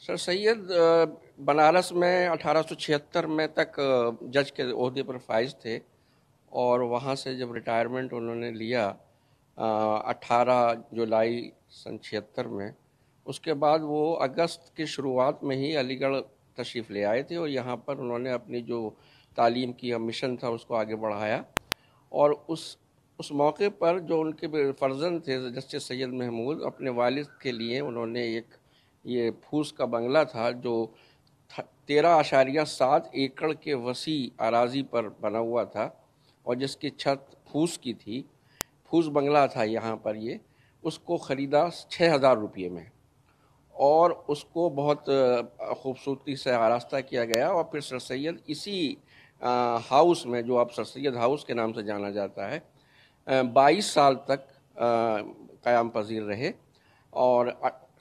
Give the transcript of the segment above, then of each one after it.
سر سید بنارس میں 1876 میں تک جج کے عہدے پر فائز تھے، اور وہاں سے جب ریٹائرمنٹ انہوں نے لیا 18 جولائی سن 76 میں، اس کے بعد وہ اگست کی شروعات میں ہی علی گڑھ تشریف لے آئے تھے، اور یہاں پر انہوں نے اپنی جو تعلیم کی مشن تھا اس کو آگے بڑھایا. اور اس موقع پر جو ان کے فرزند تھے جسٹس سید محمود، اپنے والد کے لیے انہوں نے ایک یہ پھوس کا بنگلہ تھا جو 13.7 ایکڑ کے وسیع اراضی پر بنا ہوا تھا، اور جس کی چھت پھوس کی تھی. پھوس بنگلہ تھا یہاں پر. یہ اس کو خریدا 6,000 روپئے میں، اور اس کو بہت خوبصورتی سے آراستہ کیا گیا. اور پھر سر سید اسی ہاؤس میں، جو اب سر سید ہاؤس کے نام سے جانا جاتا ہے، 22 سال تک قیام پذیر رہے. اور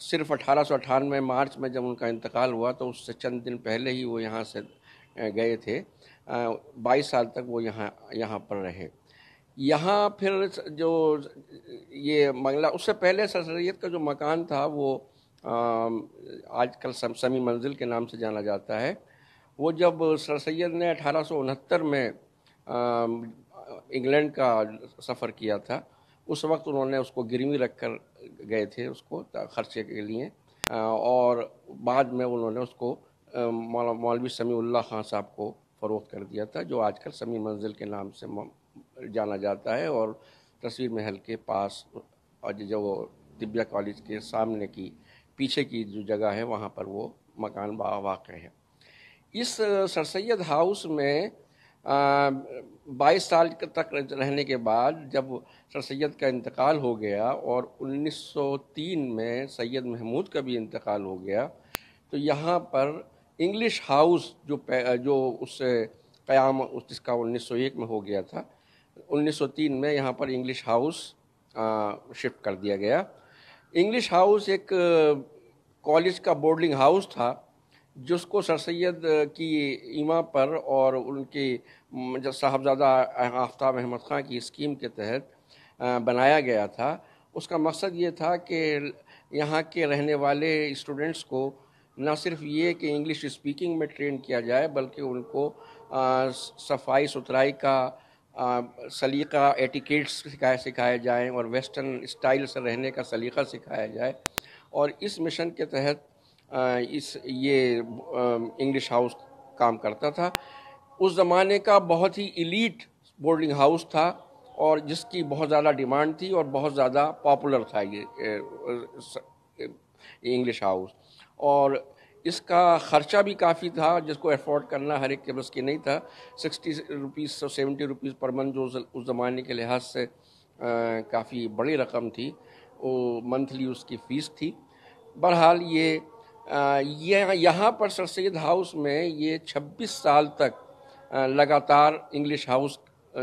صرف 1898 مارچ میں جب ان کا انتقال ہوا تو اس سے چند دن پہلے ہی وہ یہاں سے گئے تھے. 22 سال تک وہ یہاں پر رہے. یہاں پھر جو یہ بنگلہ، اس سے پہلے سر سید کا جو مکان تھا وہ آج کل سمی منزل کے نام سے جانا جاتا ہے. وہ جب سر سید نے 1869 میں انگلینڈ کا سفر کیا تھا، اس وقت انہوں نے اس کو گروی رکھ کر گئے تھے اس کو خرچے کے لیے، اور بعد میں انہوں نے اس کو مولوی سمیع اللہ خان صاحب کو فروخت کر دیا تھا، جو آج کل سمی منزل کے نام سے جانا جاتا ہے. اور تصویر محل کے پاس، اور جو طبیہ کالج کے سامنے کی پیچھے کی جو جگہ ہے وہاں پر وہ مکان واقع ہے. اس سر سید ہاؤس میں 22 سال تک رہنے کے بعد جب سر سید کا انتقال ہو گیا، اور 1903 میں سید محمود کا بھی انتقال ہو گیا، تو یہاں پر انگلش ہاؤس جو اس سے قیام جس کا 1901 میں ہو گیا تھا، 1903 میں یہاں پر انگلش ہاؤس شفٹ کر دیا گیا. انگلش ہاؤس ایک کالج کا بورڈنگ ہاؤس تھا، جس کو سر سید کی ایما پر اور ان کی صاحبزادہ آفتاب احمد خان کی اسکیم کے تحت بنایا گیا تھا. اس کا مقصد یہ تھا کہ یہاں کے رہنے والے اسٹوڈنٹس کو نہ صرف یہ کہ انگلش اسپیکنگ میں ٹرین کیا جائے، بلکہ ان کو صفائی ستھرائی کا سلیقہ، ایٹیکیٹس سکھائے جائیں، اور ویسٹرن اسٹائل سے رہنے کا سلیقہ سکھایا جائے. اور اس مشن کے تحت یہ انگلش ہاؤس کام کرتا تھا. اس زمانے کا بہت ہی ایلیٹ بورڈنگ ہاؤس تھا، اور جس کی بہت زیادہ ڈیمانڈ تھی، اور بہت زیادہ پاپولر تھا یہ انگلش ہاؤس. اور اس کا خرچہ بھی کافی تھا، جس کو افورڈ کرنا ہر ایک کے بس کی نہیں تھا. 60 روپیز 70 روپیز پر منتھ، جو اس زمانے کے لحاظ سے کافی بڑی رقم تھی، وہ منتھلی اس کی فیس تھی. بہرحال یہاں پر سر سید ہاؤس میں یہ 26 سال تک لگاتار انگلش ہاؤس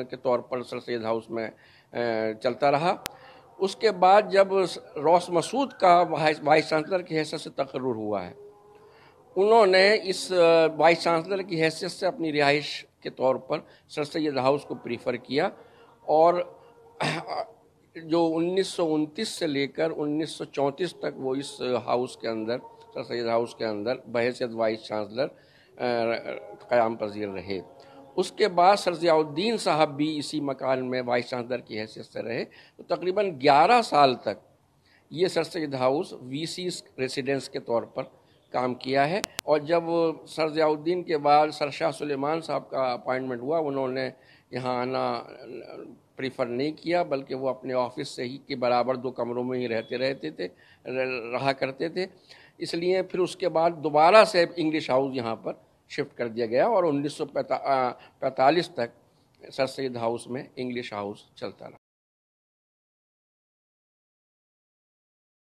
کے طور پر سر سید ہاؤس میں چلتا رہا. اس کے بعد جب روس مسعود کا وائس چانسلر کی حیثیت سے تقرر ہوا ہے، انہوں نے اس وائس چانسلر کی حیثیت سے اپنی رہائش کے طور پر سر سید ہاؤس کو پریفر کیا. اور جو 1929 سے لے کر 1934 تک وہ اس ہاؤس کے اندر، سر سید ہاؤس کے اندر بحیثیت وائس چانسلر قیام پذیر رہے. اس کے بعد سر ضیاء الدین صاحب بھی اسی مکان میں وائس چانسلر کی حیثیت سے رہے. تو تقریباً 11 سال تک یہ سر سید ہاؤس وی سی ریسیڈنس کے طور پر کام کیا ہے. اور جب سر ضیاء الدین کے بعد سر شاہ سلیمان صاحب کا اپائنٹمنٹ ہوا، انہوں نے یہاں آنا پریفر نہیں کیا، بلکہ وہ اپنے آفس سے ہی کے برابر 2 کمروں میں ہی رہا کرتے تھے. اس لیے پھر اس کے بعد دوبارہ سے انگلش ہاؤس یہاں پر شفٹ کر دیا گیا، اور 1945 تک سر سید ہاؤس میں انگلش ہاؤس چلتا رہا.